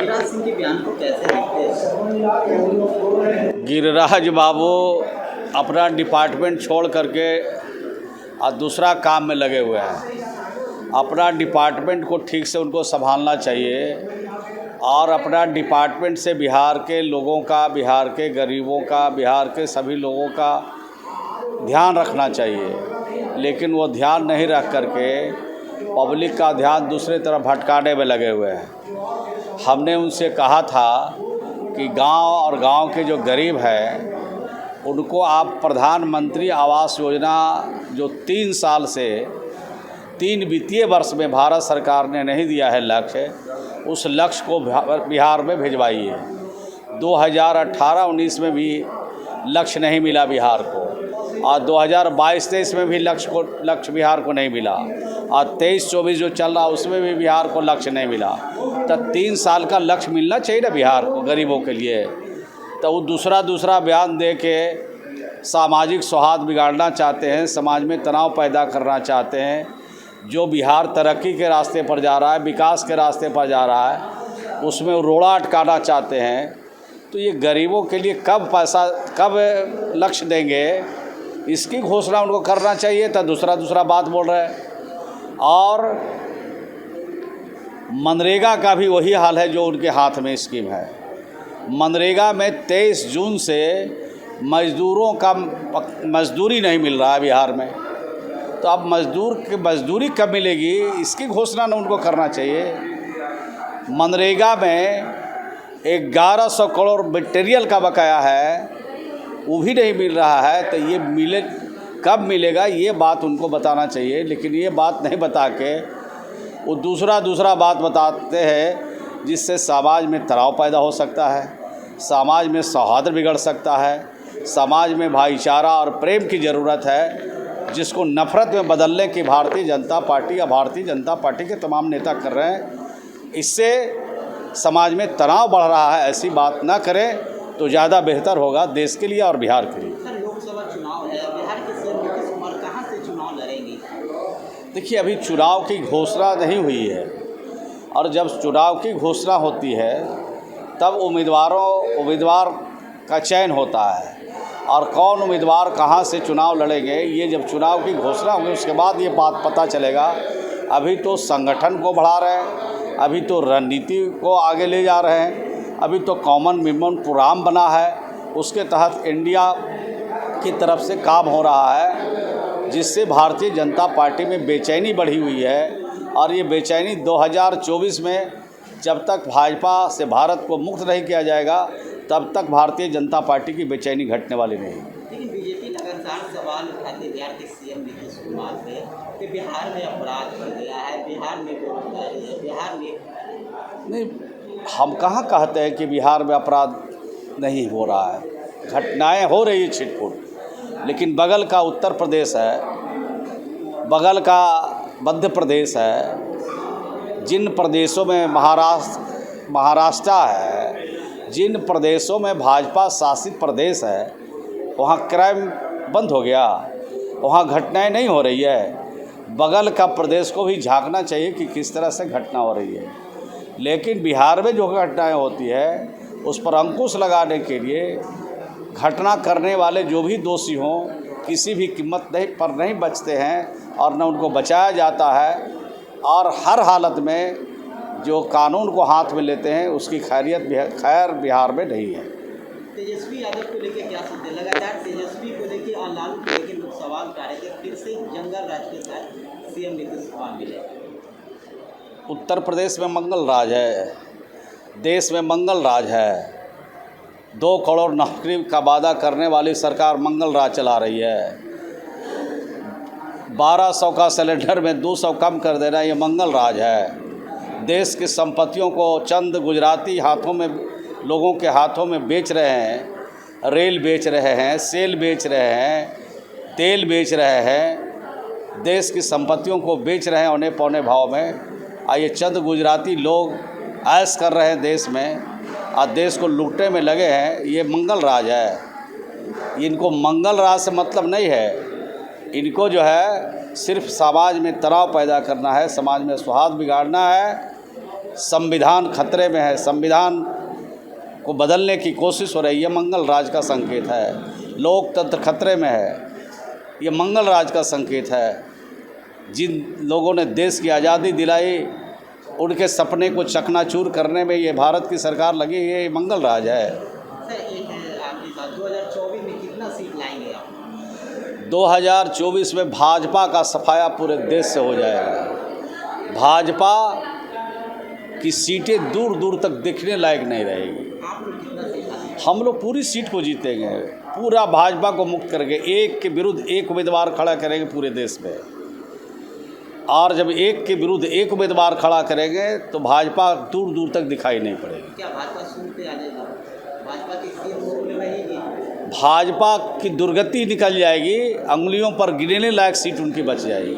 गिरिराज सिंह के बयान को कैसे देखते हैं? गिरिराज बाबू अपना डिपार्टमेंट छोड़ करके और दूसरा काम में लगे हुए हैं। अपना डिपार्टमेंट को ठीक से उनको संभालना चाहिए और अपना डिपार्टमेंट से बिहार के लोगों का, बिहार के गरीबों का, बिहार के सभी लोगों का ध्यान रखना चाहिए। लेकिन वो ध्यान नहीं रख करके पब्लिक का ध्यान दूसरे तरफ भटकाने में लगे हुए हैं। हमने उनसे कहा था कि गांव और गांव के जो गरीब हैं उनको आप प्रधानमंत्री आवास योजना जो 3 साल से 3 वित्तीय वर्ष में भारत सरकार ने नहीं दिया है लक्ष्य, उस लक्ष्य को बिहार में भिजवाइए। 2018-19 में भी लक्ष्य नहीं मिला बिहार को और 2022-23 में भी लक्ष्य बिहार को नहीं मिला और 23-24 जो चल रहा उसमें भी बिहार को लक्ष्य नहीं मिला। तो 3 साल का लक्ष्य मिलना चाहिए ना बिहार को, गरीबों के लिए। तो वो दूसरा बयान दे के सामाजिक सौहार्द बिगाड़ना चाहते हैं, समाज में तनाव पैदा करना चाहते हैं। जो बिहार तरक्की के रास्ते पर जा रहा है, विकास के रास्ते पर जा रहा है, उसमें रोड़ा अटकाना चाहते हैं। तो ये गरीबों के लिए कब लक्ष्य देंगे, इसकी घोषणा उनको करना चाहिए। तो दूसरा बात बोल रहे हैं। और मनरेगा का भी वही हाल है जो उनके हाथ में स्कीम है। मनरेगा में 23 जून से मज़दूरों का मजदूरी नहीं मिल रहा है बिहार में। तो अब मज़दूर की मजदूरी कब मिलेगी, इसकी घोषणा न उनको करना चाहिए। मनरेगा में 1100 करोड़ मटेरियल का बकाया है, वो भी नहीं मिल रहा है। तो ये कब मिलेगा, ये बात उनको बताना चाहिए। लेकिन ये बात नहीं बता के वो दूसरा बात बताते हैं, जिससे समाज में तनाव पैदा हो सकता है, समाज में सौहार्द बिगड़ सकता है। समाज में भाईचारा और प्रेम की ज़रूरत है, जिसको नफ़रत में बदलने की भारतीय जनता पार्टी या भारतीय जनता पार्टी के तमाम नेता कर रहे हैं। इससे समाज में तनाव बढ़ रहा है। ऐसी बात ना करें तो ज़्यादा बेहतर होगा देश के लिए और बिहार के लिए। सर, लोकसभा चुनाव है, बिहार के सीएम नीतीश कुमार कहाँ से चुनाव लड़ेंगे? देखिए, अभी चुनाव की घोषणा नहीं हुई है और जब चुनाव की घोषणा होती है तब उम्मीदवार का चयन होता है और कौन उम्मीदवार कहाँ से चुनाव लड़ेंगे, ये जब चुनाव की घोषणा होगी उसके बाद ये बात पता चलेगा। अभी तो संगठन को बढ़ा रहे हैं, अभी तो रणनीति को आगे ले जा रहे हैं, अभी तो कॉमन मिनिमम प्रोग्राम बना है, उसके तहत इंडिया की तरफ से काम हो रहा है, जिससे भारतीय जनता पार्टी में बेचैनी बढ़ी हुई है। और ये बेचैनी 2024 में जब तक भाजपा से भारत को मुक्त नहीं किया जाएगा तब तक भारतीय जनता पार्टी की बेचैनी घटने वाली नहीं। लेकिन बीजेपी लगातार सवाल उठाते बिहार के सीएम नीतीश कुमार पे कि बिहार में अपराध बढ़ गया है, बिहार में बेरोजगारी है, बिहार में नहीं, हम कहाँ कहते हैं कि बिहार में अपराध नहीं हो रहा है, घटनाएं हो रही है छिटपुट। लेकिन बगल का उत्तर प्रदेश है, बगल का मध्य प्रदेश है, जिन प्रदेशों में महाराष्ट्र है, जिन प्रदेशों में भाजपा शासित प्रदेश है, वहाँ क्राइम बंद हो गया, वहाँ घटनाएं नहीं हो रही है। बगल का प्रदेश को भी झांकना चाहिए कि किस तरह से घटना हो रही है। लेकिन बिहार में जो घटनाएं होती है उस पर अंकुश लगाने के लिए घटना करने वाले जो भी दोषी हों किसी भी कीमत पर नहीं बचते हैं और न उनको बचाया जाता है। और हर हालत में जो कानून को हाथ में लेते हैं उसकी खैर बिहार में नहीं है। तेजस्वी यादव को लेकर क्या सोचते हैं? लगातार तेजस्वी को लेकर और लालू को लेकर लोग सवाल उठा रहे थे, फिर से जंगल राज के साथ सीएम नीतीश कुमार मिले। उत्तर प्रदेश में मंगल राज है, देश में मंगल राज है। 2 करोड़ नौकरी का वादा करने वाली सरकार मंगल राज चला रही है। 1200 का सिलेंडर में 200 कम कर देना, ये मंगल राज है। देश की संपत्तियों को चंद गुजराती हाथों में, लोगों के हाथों में बेच रहे हैं। रेल बेच रहे हैं, सेल बेच रहे हैं, तेल बेच रहे हैं, देश की संपत्तियों को बेच रहे हैं औने पौने भाव में। और ये चंद गुजराती लोग ऐश कर रहे हैं देश में और देश को लूटने में लगे हैं। ये मंगल राज है। इनको मंगल राज से मतलब नहीं है, इनको जो है सिर्फ समाज में तनाव पैदा करना है, समाज में सौहार्द बिगाड़ना है संविधान खतरे में है, संविधान को बदलने की कोशिश हो रही है, मंगल राज का संकेत है। लोकतंत्र खतरे में है, ये मंगल राज का संकेत है। जिन लोगों ने देश की आज़ादी दिलाई, उनके सपने को चकनाचूर करने में ये भारत की सरकार लगी है, ये मंगल राज है। सर एक आखिरी बात, 2024 में कितना सीट लाएंगे आप? 2024 में भाजपा का सफाया पूरे देश से हो जाएगा। भाजपा की सीटें दूर दूर तक दिखने लायक नहीं रहेगी। आप लोग कितना सीट लाएंगे? हम लोग पूरी सीट को जीतेंगे, पूरा भाजपा को मुक्त करके एक के विरुद्ध एक उम्मीदवार खड़ा करेंगे पूरे देश में। और जब एक के विरुद्ध एक उम्मीदवार खड़ा करेंगे तो भाजपा दूर दूर तक दिखाई नहीं पड़ेगी। क्या भाजपा सूट पे आ जाएगी? भाजपा की सीट सूट में रहेगी? भाजपा की दुर्गति निकल जाएगी, अंगुलियों पर गिनने लायक सीट उनकी बच जाएगी।